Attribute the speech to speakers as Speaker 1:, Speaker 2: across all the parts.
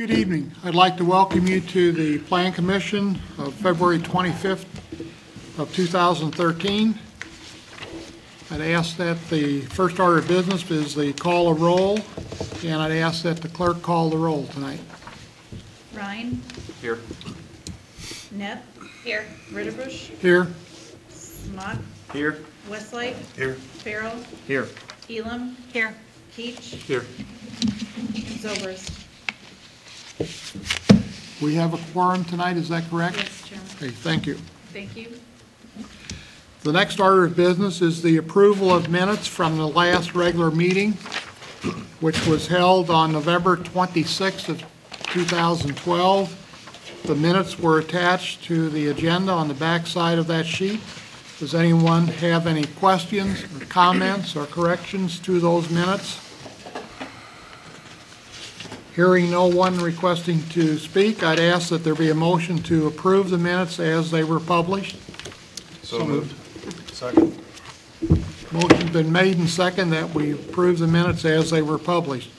Speaker 1: Good evening. I'd like to welcome you to the Plan Commission of February 25th of 2013. I'd ask that the first order of business is the call of roll, and I'd ask that the clerk call the roll tonight.
Speaker 2: Ryan?
Speaker 3: Here.
Speaker 2: Knapp? Here. Ritterbusch?
Speaker 1: Here.
Speaker 2: Smock?
Speaker 3: Here.
Speaker 2: Westlake?
Speaker 3: Here.
Speaker 2: Farrell?
Speaker 3: Here.
Speaker 2: Elam? Here. Keach?
Speaker 3: Here.
Speaker 2: Zobers?
Speaker 1: We have a quorum tonight, is that correct?
Speaker 2: Yes, Chairman.
Speaker 1: Okay, thank you.
Speaker 2: Thank you.
Speaker 1: The next order of business is the approval of minutes from the last regular meeting, which was held on November 26th of 2012. The minutes were attached to the agenda on the back side of that sheet. Does anyone have any questions or comments or corrections to those minutes? Hearing no one requesting to speak, I'd ask that there be a motion to approve the minutes as they were published.
Speaker 3: So moved. Second.
Speaker 1: Motion's been made and second that we approve the minutes as they were published.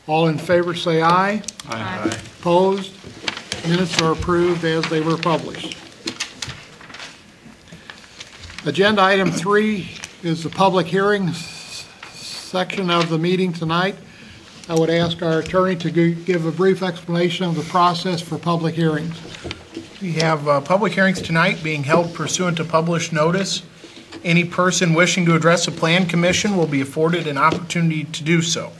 Speaker 1: All in favor say aye.
Speaker 2: Aye.
Speaker 1: Opposed? Minutes are approved as they were published. Agenda item 3 is the public hearing section of the meeting tonight. I would ask our attorney to give a brief explanation of the process for public hearings.
Speaker 4: We have public hearings tonight being held pursuant to published notice. Any person wishing to address the Plan Commission will be afforded an opportunity to do so.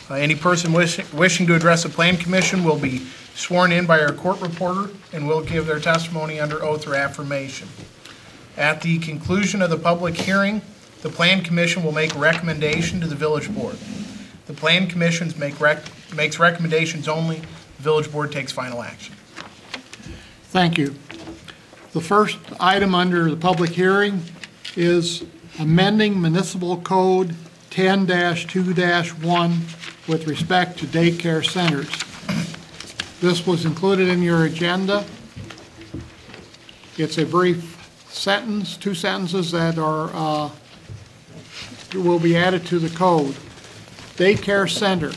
Speaker 4: Any person wishing to address the Plan Commission will be sworn in by our court reporter and will give their testimony under oath or affirmation. At the conclusion of the public hearing, the Plan Commission will make a recommendation to the Village Board. The Plan Commission makes recommendations only. The Village Board takes final action.
Speaker 1: Thank you. The first item under the public hearing is amending Municipal Code 10-2-1 with respect to daycare centers. This was included in your agenda. It's a brief sentence, 2 sentences that are will be added to the code. Daycare center,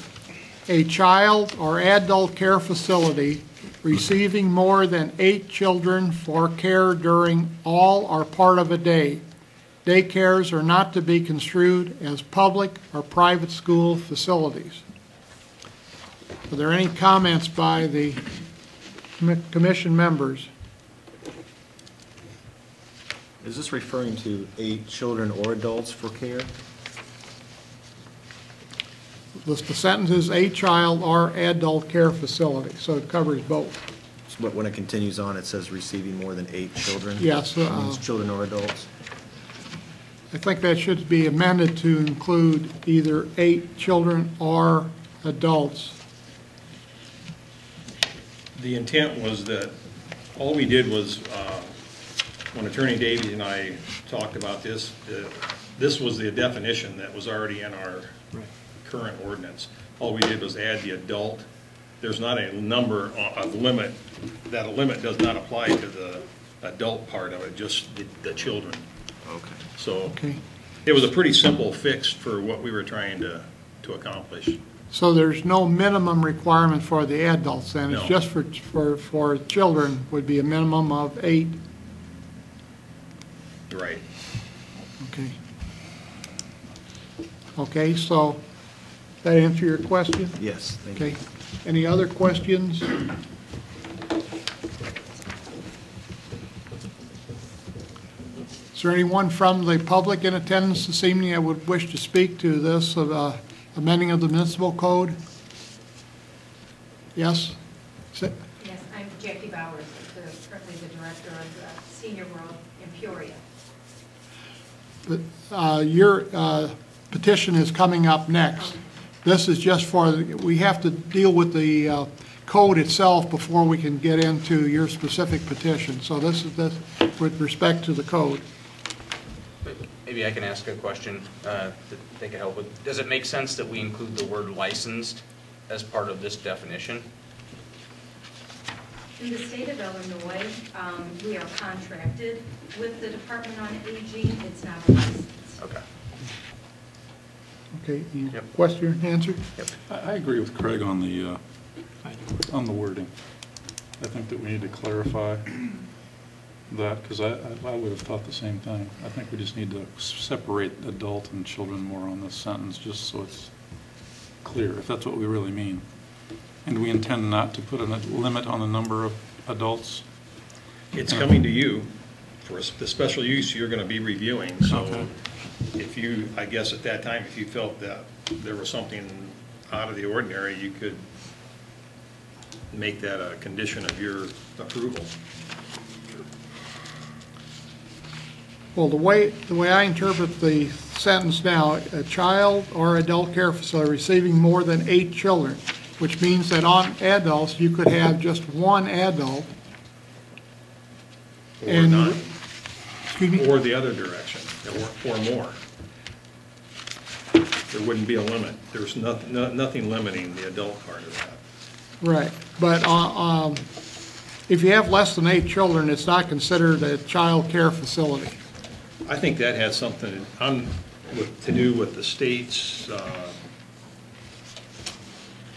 Speaker 1: a child or adult care facility receiving more than 8 children for care during all or part of a day. Daycares are not to be construed as public or private school facilities. Are there any comments by the commission members?
Speaker 3: Is this referring to 8 children or adults for care?
Speaker 1: The sentence is a child or adult care facility, so it covers both.
Speaker 3: But when it continues on, it says receiving more than 8 children?
Speaker 1: Yes.
Speaker 3: That means children or adults?
Speaker 1: I think that should be amended to include either 8 children or adults.
Speaker 5: The intent was that all we did was, when Attorney Davies and I talked about this, this was the definition that was already in our current ordinance. All we did was add the adult. There's not a number of limit. That limit does not apply to the adult part of it, just the children.
Speaker 3: Okay.
Speaker 5: So it was a pretty simple fix for what we were trying to accomplish.
Speaker 1: So there's no minimum requirement for the adults then?
Speaker 5: No.
Speaker 1: It's just for children would be a minimum of 8?
Speaker 5: Right.
Speaker 1: Okay. Okay, so that answer your question?
Speaker 3: Yes, thank you.
Speaker 1: Okay. Any other questions? Is there anyone from the public in attendance this evening that would wish to speak to this amending of the municipal code? Yes?
Speaker 6: Yes, I'm Jackie Bowers, currently the director of Senior World in Peoria.
Speaker 1: But, your petition is coming up next. This is just for, we have to deal with the code itself before we can get into your specific petition. So this is with respect to the code.
Speaker 7: Maybe I can ask a question that they can help with. Does it make sense that we include the word licensed as part of this definition?
Speaker 6: In the state of Illinois, we are contracted with the Department on Aging. It's not a license.
Speaker 7: Okay.
Speaker 1: Okay,
Speaker 7: Yep.
Speaker 1: question answered?
Speaker 7: Yep.
Speaker 8: I agree with Craig on the On the wording, I think that we need to clarify that, because I would have thought the same thing. I think we just need to separate adult and children more on this sentence, just so it's clear, if that's what we really mean. And we intend not to put a limit on the number of adults.
Speaker 5: It's coming to you for the special use you're going to be reviewing, so
Speaker 8: Okay.
Speaker 5: if you, I guess at that time, if you felt that there was something out of the ordinary, you could make that a condition of your approval.
Speaker 1: Well, the way I interpret the sentence now, a child or adult care facility receiving more than 8 children, which means that on adults, you could have just one adult.
Speaker 5: Or
Speaker 1: And-
Speaker 5: not,
Speaker 1: Excuse me?
Speaker 5: or the other direction, or more. There wouldn't be a limit. There's nothing limiting the adult part of that.
Speaker 1: Right, but if you have less than 8 children, it's not considered a child care facility.
Speaker 5: I think that has something to do with the state's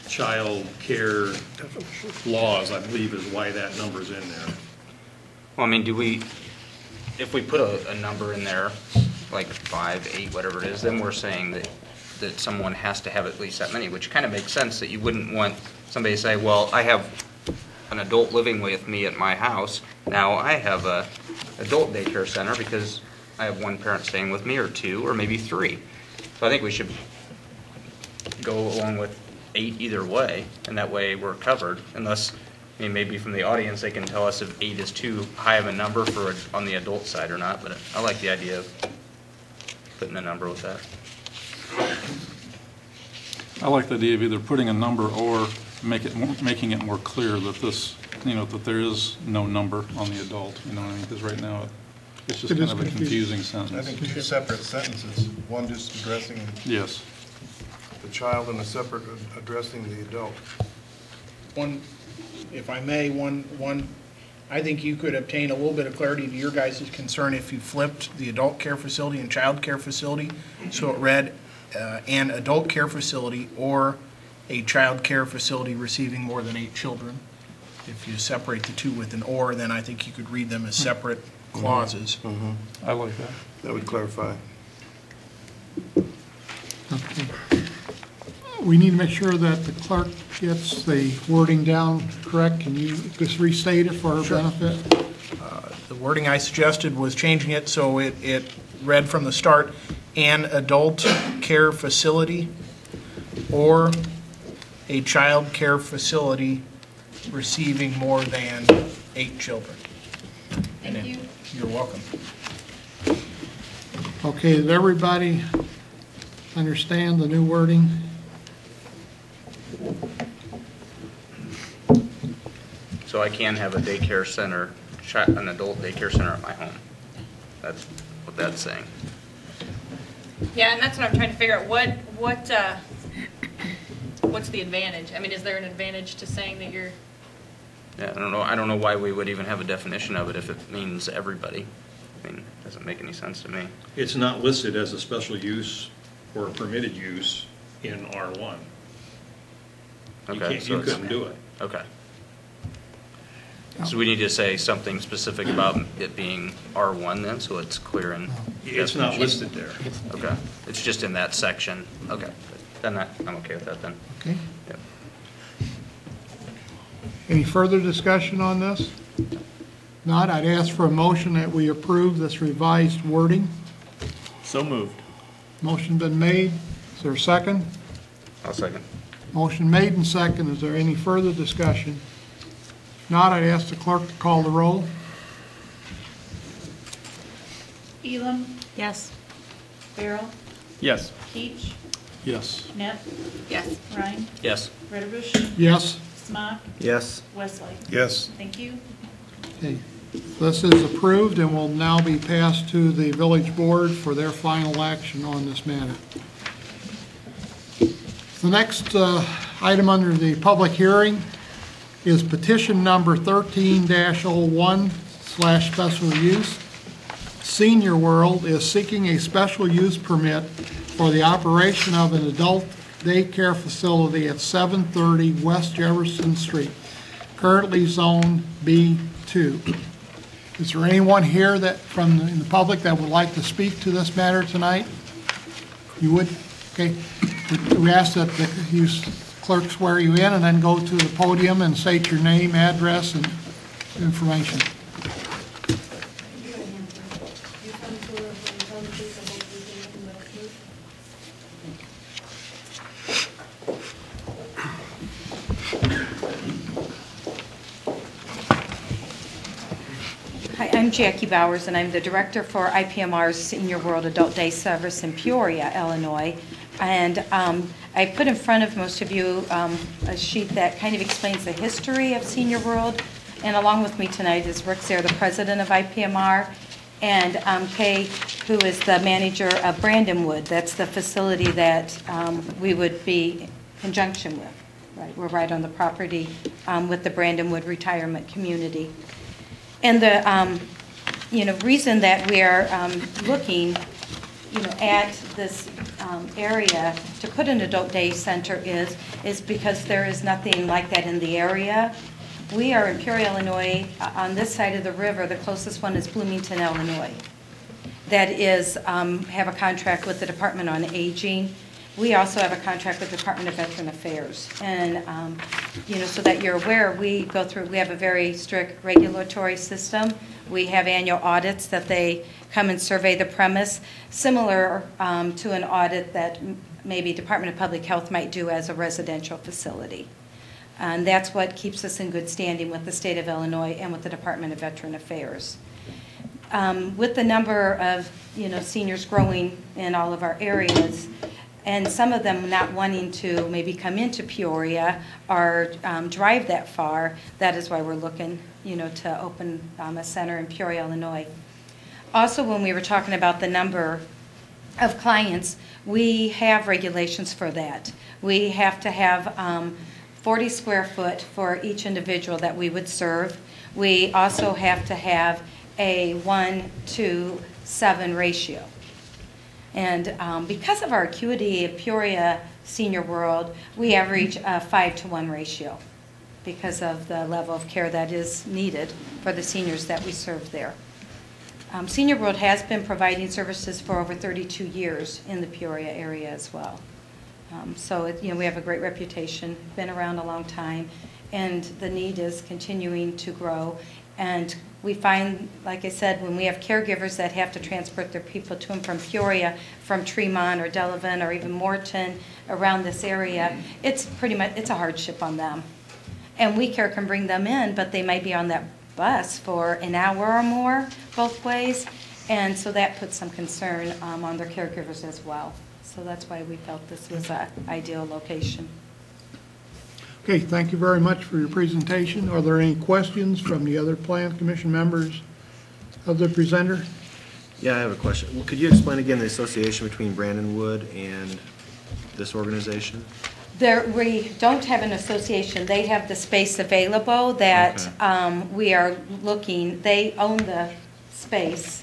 Speaker 5: child care laws, I believe is why that number's in there.
Speaker 7: Well, I mean, if we put a number in there, like 5, 8, whatever it is, then we're saying that someone has to have at least that many, which kind of makes sense, that you wouldn't want somebody to say, well, I have an adult living with me at my house, now I have a adult daycare center because I have one parent staying with me, or 2, or maybe 3. So I think we should go along with 8 either way, and that way we're covered, unless, I mean, maybe from the audience, they can tell us if 8 is too high of a number on the adult side or not, but I like the idea of putting a number with that.
Speaker 8: I like the idea of either putting a number or making it more clear that this, that there is no number on the adult, you know what I mean? Because right now, it's just
Speaker 1: It
Speaker 8: kind
Speaker 1: is
Speaker 8: of a confusing
Speaker 9: I
Speaker 8: sentence.
Speaker 9: think 2 separate sentences, one just addressing
Speaker 8: Yes.
Speaker 9: the child and a separate addressing the adult.
Speaker 4: One, if I may, I think you could obtain a little bit of clarity to your guys' concern if you flipped the adult care facility and child care facility, so it read an adult care facility or a child care facility receiving more than 8 children. If you separate the two with an or, then I think you could read them as separate clauses.
Speaker 8: I like that.
Speaker 9: That would clarify.
Speaker 1: Okay. We need to make sure that the clerk gets the wording down correct. Can you just restate it for our benefit?
Speaker 4: The wording I suggested was changing it so it read from the start, an adult care facility or a child care facility receiving more than 8 children.
Speaker 2: Thank you.
Speaker 4: You're welcome.
Speaker 1: Okay, did everybody understand the new wording?
Speaker 7: So I can have a daycare center, an adult daycare center at my home. That's what that's saying.
Speaker 10: Yeah, and that's what I'm trying to figure out. What's the advantage? I mean, is there an advantage to saying that you're?
Speaker 7: Yeah, I don't know why we would even have a definition of it if it means everybody. I mean, it doesn't make any sense to me.
Speaker 5: It's not listed as a special use or a permitted use in R1.
Speaker 7: Okay, so
Speaker 5: You
Speaker 7: it's-
Speaker 5: couldn't do it.
Speaker 7: Okay. So we need to say something specific about it being R1 then, so it's clear and.
Speaker 5: It's not listed there.
Speaker 7: Okay, it's just in that section. Okay, then I'm okay with that then.
Speaker 1: Okay.
Speaker 7: Yep.
Speaker 1: Any further discussion on this? Not, I'd ask for a motion that we approve this revised wording.
Speaker 3: So moved.
Speaker 1: Motion been made. Is there a second?
Speaker 7: I'll second.
Speaker 1: Motion made and second. Is there any further discussion? If not, I'd ask the clerk to call the roll.
Speaker 2: Elam,
Speaker 10: Yes.
Speaker 2: Farrell,
Speaker 3: Yes.
Speaker 2: Keach,
Speaker 8: Yes.
Speaker 2: Net,
Speaker 10: Yes.
Speaker 2: Ryan,
Speaker 7: Yes.
Speaker 2: Rederbush,
Speaker 1: Yes.
Speaker 2: Smock,
Speaker 3: Yes.
Speaker 2: Wesley.
Speaker 9: Yes.
Speaker 2: Thank you.
Speaker 1: Okay. This is approved and will now be passed to the village board for their final action on this matter. The next item under the public hearing is petition number 13-01/special use. Senior World is seeking a special use permit for the operation of an adult daycare facility at 730 West Jefferson Street, currently zoned B2. Is there anyone here in the public that would like to speak to this matter tonight? You would? Okay. We ask that you clerk swear you in and then go to the podium and state your name, address, and information.
Speaker 11: Hi, I'm Jackie Bowers, and I'm the director for IPMR's Senior World Adult Day Service in Peoria, Illinois. And I put in front of most of you a sheet that kind of explains the history of Senior World. And along with me tonight is Rick Zare, the president of IPMR, and Kay, who is the manager of Brandon Wood. That's the facility that we would be in conjunction with. Right, we're right on the property with the Brandon Wood retirement community. And the reason that we are looking at this area to put an adult day center is because there is nothing like that in the area. We are in Peoria, Illinois. On this side of the river, the closest one is Bloomington, Illinois. That is have a contract with the Department on Aging. We also have a contract with the Department of Veteran Affairs. And, so that you're aware, we have a very strict regulatory system. We have annual audits that they come and survey the premise, similar to an audit that maybe Department of Public Health might do as a residential facility. And that's what keeps us in good standing with the state of Illinois and with the Department of Veteran Affairs. With the number of, seniors growing in all of our areas, and some of them not wanting to maybe come into Peoria or drive that far, that is why we're looking, to open a center in Peoria, Illinois. Also, when we were talking about the number of clients, we have regulations for that. We have to have 40 square foot for each individual that we would serve. We also have to have a 1-to-7 ratio. And because of our acuity of Peoria Senior World, we average a 5-to-1 ratio because of the level of care that is needed for the seniors that we serve there. Senior World has been providing services for over 32 years in the Peoria area as well. So we have a great reputation, been around a long time, and the need is continuing to grow. And we find, like I said, when we have caregivers that have to transport their people to and from Peoria, from Tremont or Delavan or even Morton, around this area, it's a hardship on them. And WeCare can bring them in, but they might be on that bus for an hour or more both ways, and so that puts some concern on their caregivers as well. So that's why we felt this was an ideal location.
Speaker 1: Okay, thank you very much for your presentation. Are there any questions from the other Plan Commission members of the presenter?
Speaker 3: Yeah, I have a question. Well, could you explain again the association between Brandon Wood and this organization?
Speaker 11: We don't have an association. They have the space available that we are looking, they own the space,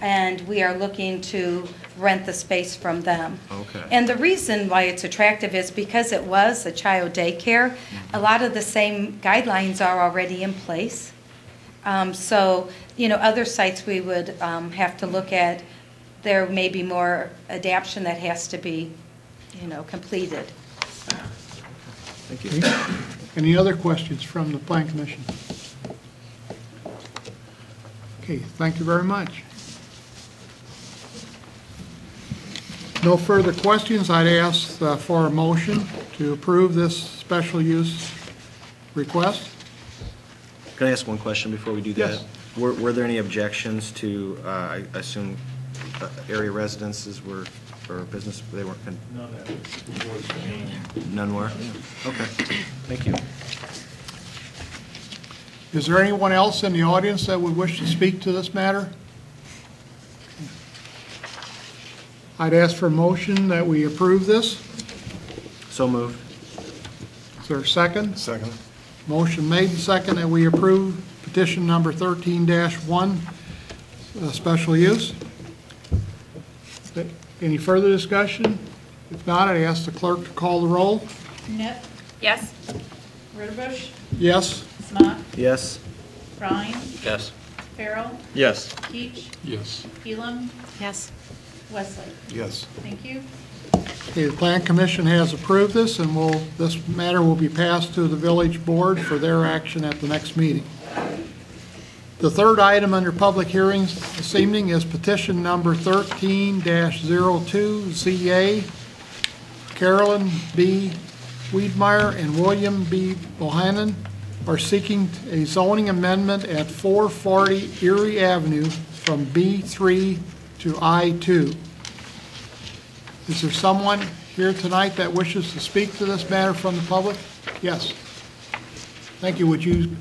Speaker 11: and we are looking to rent the space from them.
Speaker 3: Okay.
Speaker 11: And the reason why it's attractive is because it was a child daycare. A lot of the same guidelines are already in place. So, other sites we would have to look at, there may be more adaptation that has to be, completed.
Speaker 3: Thank you.
Speaker 1: Okay. Any other questions from the Plan Commission? Okay, thank you very much. No further questions. I'd ask for a motion to approve this special use request.
Speaker 3: Can I ask one question before we do that?
Speaker 1: Yes.
Speaker 3: Were there any objections to, I assume, area residences were, or business, they weren't? None were? Okay, thank you.
Speaker 1: Is there anyone else in the audience that would wish to speak to this matter? I'd ask for a motion that we approve this.
Speaker 3: So moved.
Speaker 1: Is there a second?
Speaker 9: Second.
Speaker 1: Motion made and second that we approve petition number 13-1, special use. Any further discussion? If not, I'd ask the clerk to call the roll.
Speaker 2: Net,
Speaker 10: Yes?
Speaker 2: Ritterbusch,
Speaker 1: Yes?
Speaker 2: Smock,
Speaker 3: Yes?
Speaker 2: Ryan,
Speaker 7: Yes.
Speaker 2: Farrell,
Speaker 3: Yes.
Speaker 2: Keach,
Speaker 8: Yes.
Speaker 2: Elam,
Speaker 10: Yes.
Speaker 2: Westlake.
Speaker 9: Yes.
Speaker 2: Thank you.
Speaker 1: Okay, the Plan Commission has approved this, and this matter will be passed to the village board for their action at the next meeting. The third item under public hearings this evening is petition number 13-02 ZA. Carolyn B. Wiedmeyer and William B. Bohannon are seeking a zoning amendment at 440 Erie Avenue from B3 to I2. Is there someone here tonight that wishes to speak to this matter from the public? Yes. Thank you. Would you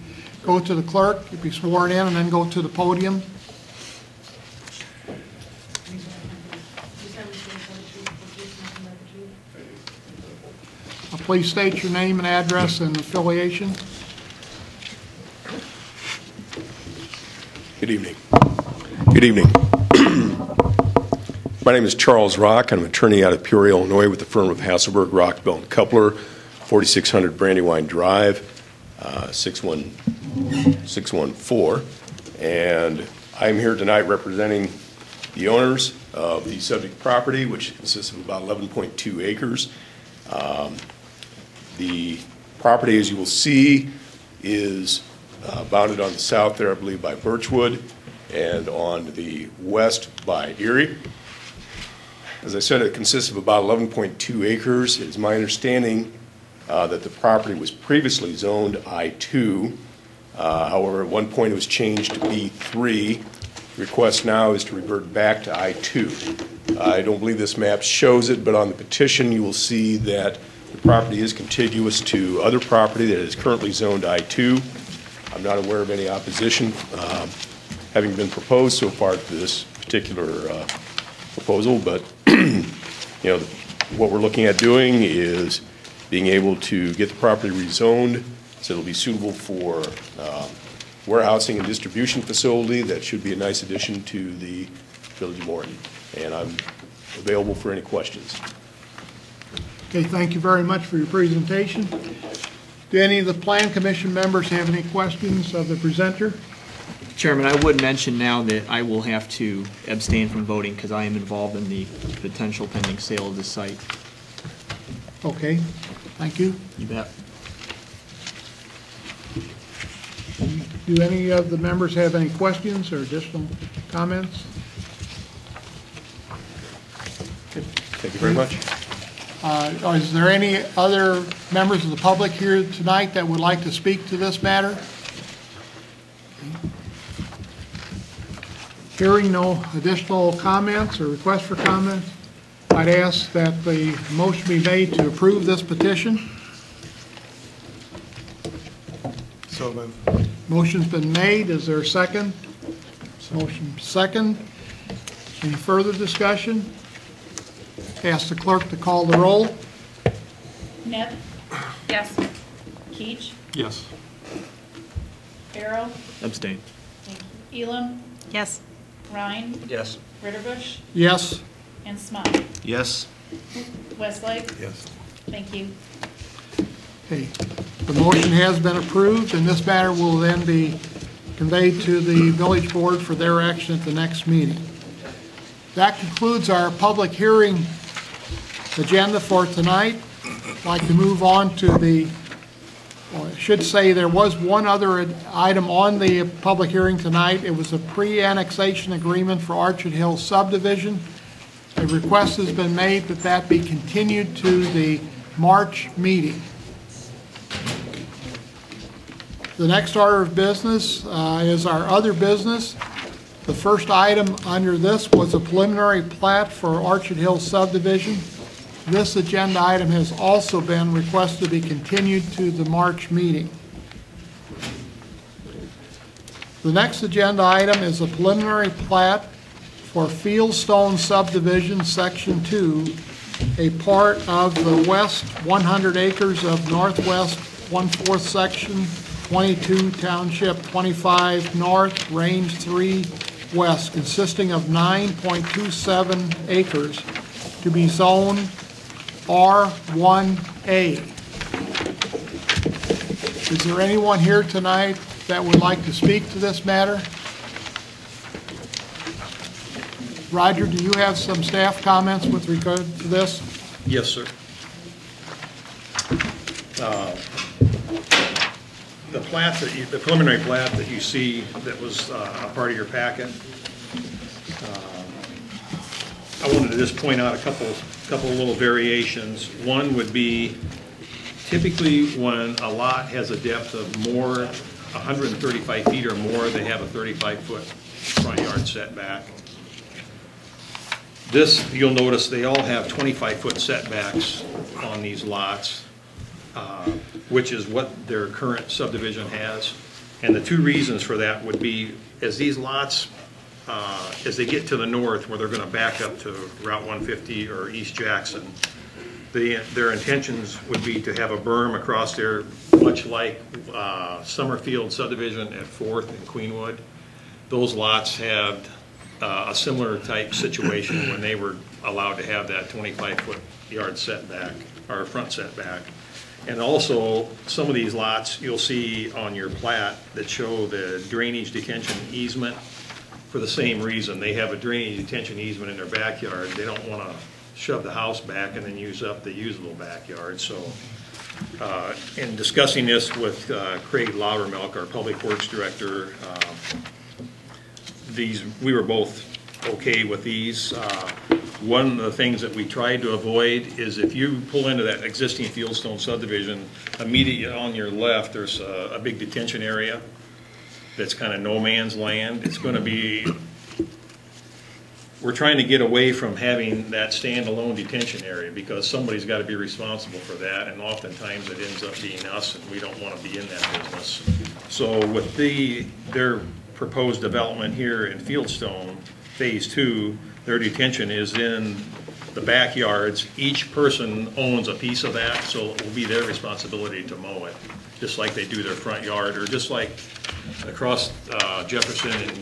Speaker 1: go to the clerk, be sworn in, and then go to the podium? Please state your name and address and affiliation.
Speaker 12: Good evening. Good evening. My name is Charles Rock. I'm an attorney out of Peoria, Illinois with the firm of Hasselberg, Rock, Bell & Coupler, 4600 Brandywine Drive, 614. And I'm here tonight representing the owners of the subject property, which consists of about 11.2 acres. The property, as you will see, is bounded on the south there, I believe, by Birchwood, and on the west by Erie. As I said, it consists of about 11.2 acres. It's my understanding that the property was previously zoned I-2. However, at one point it was changed to B3. The request now is to revert back to I-2. I don't believe this map shows it, but on the petition you will see that the property is contiguous to other property that is currently zoned I-2. I'm not aware of any opposition having been proposed so far to this particular proposal, but what we're looking at doing is being able to get the property rezoned so it'll be suitable for warehousing and distribution facility. That should be a nice addition to the Village of Morton, and I'm available for any questions.
Speaker 1: Okay, thank you very much for your presentation. Do any of the Plan Commission members have any questions of the presenter?
Speaker 13: Chairman, I would mention now that I will have to abstain from voting because I am involved in the potential pending sale of the site.
Speaker 1: Okay, thank you.
Speaker 13: You bet.
Speaker 1: Do any of the members have any questions or additional comments?
Speaker 12: Thank you very much.
Speaker 1: Is there any other members of the public here tonight that would like to speak to this matter? Hearing no additional comments or requests for comments, I'd ask that the motion be made to approve this petition.
Speaker 9: So moved.
Speaker 1: Motion's been made. Is there a second? Motion second. Any further discussion? Ask the clerk to call the roll.
Speaker 2: Net,
Speaker 10: Yes.
Speaker 2: Keach,
Speaker 8: Yes.
Speaker 2: Farrell,
Speaker 13: Abstain.
Speaker 2: thank you. Elam,
Speaker 10: Yes.
Speaker 2: Ryan,
Speaker 7: Yes.
Speaker 2: Ritterbusch,
Speaker 1: Yes.
Speaker 2: and Smock.
Speaker 3: Yes?
Speaker 2: Westlake.
Speaker 9: Yes.
Speaker 2: Thank you.
Speaker 1: Okay. The motion has been approved, and this matter will then be conveyed to the village board for their action at the next meeting. That concludes our public hearing agenda for tonight. I'd like to move on to well, I should say there was one other item on the public hearing tonight. It was a pre-annexation agreement for Orchard Hill subdivision. A request has been made that that be continued to the March meeting. The next order of business is our other business. The first item under this was a preliminary plat for Orchard Hill subdivision. This agenda item has also been requested to be continued to the March meeting. The next agenda item is a preliminary plat for Fieldstone subdivision, Section 2, a part of the west 100 acres of northwest 1/4 section, 22 Township 25 North, Range 3 West, consisting of 9.27 acres to be zoned R1A. Is there anyone here tonight that would like to speak to this matter? Roger, do you have some staff comments with regard to this?
Speaker 5: Yes, sir. The plat the preliminary plat that you see that was a part of your packet, I wanted to just point out a couple of little variations. One would be typically when a lot has a depth of more, 135 feet or more, they have a 35-foot front yard setback. This, you'll notice they all have 25-foot setbacks on these lots, which is what their current subdivision has. And the two reasons for that would be, as these lots, as they get to the north, where they're going to back up to Route 150 or East Jackson, their intentions would be to have a berm across there, much like Summerfield subdivision at 4th and Queenwood. Those lots had a similar type situation when they were allowed to have that 25-foot yard setback, or front setback. And also, some of these lots you'll see on your plat that show the drainage detention easement for the same reason. They have a drainage detention easement in their backyard. They don't want to shove the house back and then use up the usable backyard. So in discussing this with Craig Laubermilk, our Public Works Director, we were both okay with these. One of the things that we tried to avoid is if you pull into that existing Fieldstone subdivision, immediately on your left, there's a big detention area that's kind of no man's land. It's going to be, we're trying to get away from having that standalone detention area because somebody's got to be responsible for that, and oftentimes it ends up being us, and we don't want to be in that business. So with their proposed development here in Fieldstone, Phase 2, their detention is in the backyards. Each person owns a piece of that, so it will be their responsibility to mow it, just like they do their front yard, or just like across Jefferson and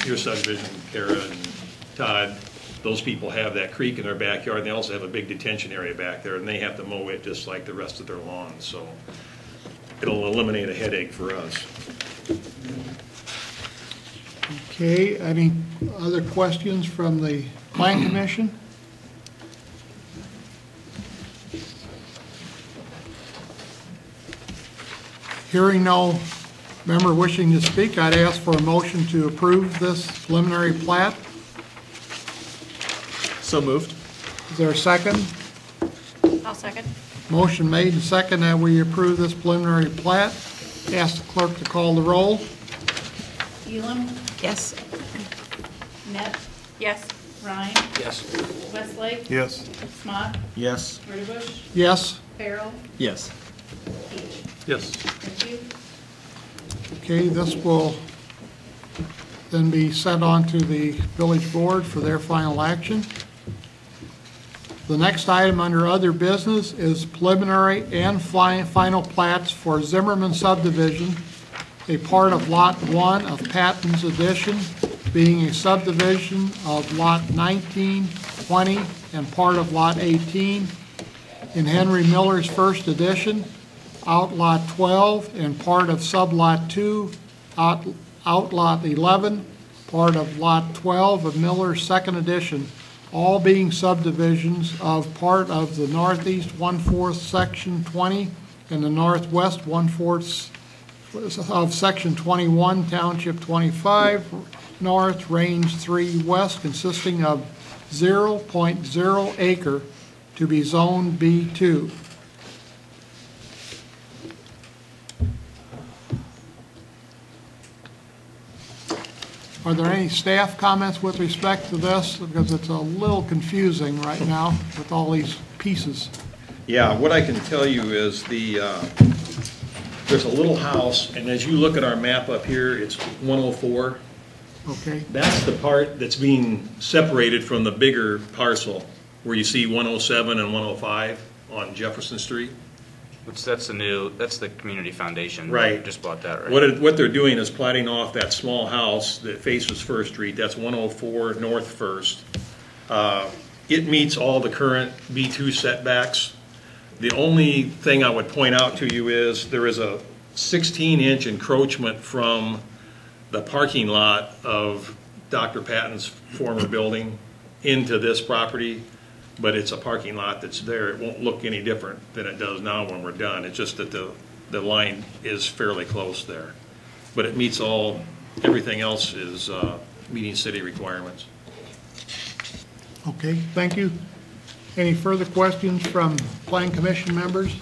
Speaker 5: your subdivision, Kara and Todd, those people have that creek in their backyard, and they also have a big detention area back there, and they have to mow it just like the rest of their lawns, so it'll eliminate a headache for us.
Speaker 1: Okay, any other questions from the Plan Commission? Hearing no member wishing to speak, I'd ask for a motion to approve this preliminary plat.
Speaker 13: So moved.
Speaker 1: Is there a second?
Speaker 10: I'll second.
Speaker 1: Motion made and second that we approve this preliminary plat. Ask the clerk to call the roll.
Speaker 2: Elam,
Speaker 11: Yes.
Speaker 2: Net,
Speaker 10: Yes.
Speaker 2: Ryan,
Speaker 3: Yes.
Speaker 2: Westlake,
Speaker 9: Yes.
Speaker 2: Smock,
Speaker 3: Yes.
Speaker 2: Ritterbusch,
Speaker 1: Yes.
Speaker 2: Farrell,
Speaker 13: Yes.
Speaker 2: Peach.
Speaker 8: Yes.
Speaker 2: Thank you.
Speaker 1: Okay, this will then be sent on to the village board for their final action. The next item under other business is preliminary and final plats for Zimmerman subdivision, a part of Lot 1 of Patton's addition, being a subdivision of Lot 19, 20, and part of Lot 18 in Henry Miller's first edition, Outlot 12 and part of Sublot 2, Outlot 11, part of Lot 12 of Miller's second edition, all being subdivisions of part of the Northeast 1/4 Section 20 and the Northwest 1/4 of Section 21, Township 25, North, Range 3 West, consisting of 0.0 acre to be zoned B2. Are there any staff comments with respect to this? Because it's a little confusing right now with all these pieces.
Speaker 5: Yeah, what I can tell you is there's a little house, and as you look at our map up here, it's 104.
Speaker 1: Okay.
Speaker 5: That's the part that's being separated from the bigger parcel where you see 107 and 105 on Jefferson Street.
Speaker 7: That's the community foundation.
Speaker 5: Right.
Speaker 7: Just bought that, right?
Speaker 5: What they're doing is platting off that small house that faces First Street. That's 104 North First. it meets all the current B2 setbacks. The only thing I would point out to you is there is a 16-inch encroachment from the parking lot of Dr. Patton's former building into this property, but it's a parking lot that's there. It won't look any different than it does now when we're done. It's just that the line is fairly close there. But it meets everything else is meeting city requirements.
Speaker 1: Okay, thank you. Any further questions from Plan Commission members?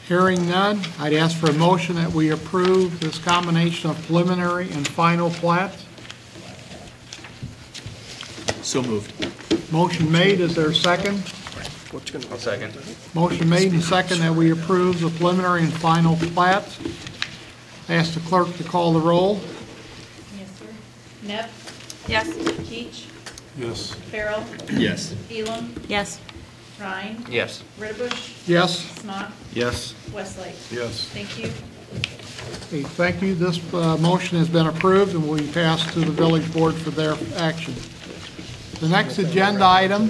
Speaker 1: Hearing none, I'd ask for a motion that we approve this combination of preliminary and final plats.
Speaker 13: So moved.
Speaker 1: Motion made, is there a second?
Speaker 7: I'll second.
Speaker 1: Motion made and second that we approve the preliminary and final plats. I ask the clerk to call the roll.
Speaker 2: Yes, sir. Neff,
Speaker 10: Yes.
Speaker 2: Keach,
Speaker 8: Yes.
Speaker 2: Farrell,
Speaker 13: Yes.
Speaker 2: Elam,
Speaker 10: Yes.
Speaker 2: Rhine,
Speaker 7: Yes.
Speaker 2: Rittenbush,
Speaker 1: Yes.
Speaker 2: Smock,
Speaker 3: Yes.
Speaker 2: Westlake.
Speaker 9: Yes.
Speaker 2: Thank you.
Speaker 1: Okay, thank you. This motion has been approved and will be passed to the village board for their action. The next agenda item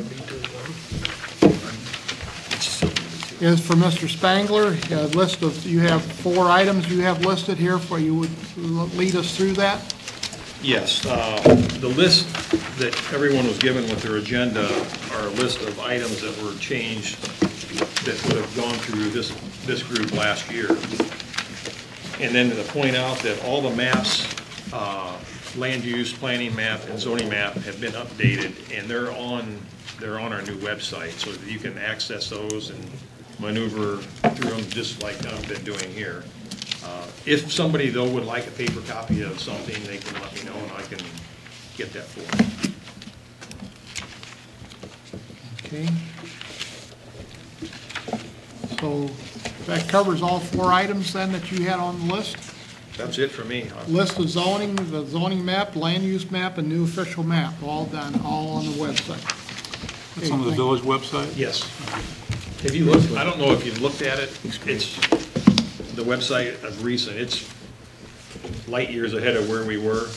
Speaker 1: is for Mr. Spangler. A list of, you have 4 items you have listed here for you. Would lead us through that?
Speaker 5: Yes, the list that everyone was given with their agenda are a list of items that were changed that would have gone through this group last year. And then to point out that all the maps, land use, planning map, and zoning map have been updated, and they're on our new website, so that you can access those and maneuver through them just like I've been doing here. If somebody, though, would like a paper copy of something, they can let me know, and I can get that for them.
Speaker 1: Okay. So that covers all 4 items then that you had on the list?
Speaker 5: That's it for me.
Speaker 1: List of zoning, the zoning map, land use map, and new official map, all done, all on the website.
Speaker 8: That's on the village website?
Speaker 5: Yes. Have you looked, I don't know if you've looked at it. It's the website of recent. It's light years ahead of where we were.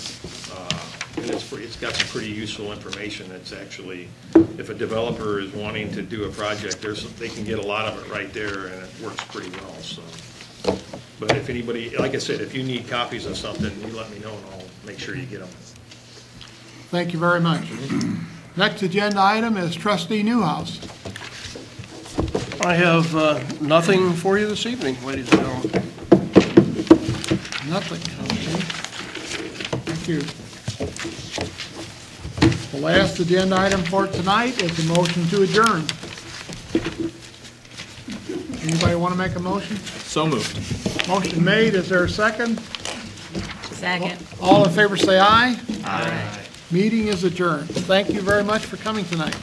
Speaker 5: And it's got some pretty useful information. It's actually, if a developer is wanting to do a project, they can get a lot of it right there, and it works pretty well, so. But if anybody, like I said, if you need copies of something, you let me know, and I'll make sure you get them.
Speaker 1: Thank you very much. Next agenda item is trustee Newhouse.
Speaker 14: I have nothing for you this evening, ladies and gentlemen.
Speaker 1: Nothing, okay. Thank you. The last agenda item for tonight is a motion to adjourn. Anybody want to make a motion?
Speaker 13: So moved.
Speaker 1: Motion made, is there a second?
Speaker 10: Second.
Speaker 1: All in favor say aye. Aye. Meeting is adjourned. Thank you very much for coming tonight.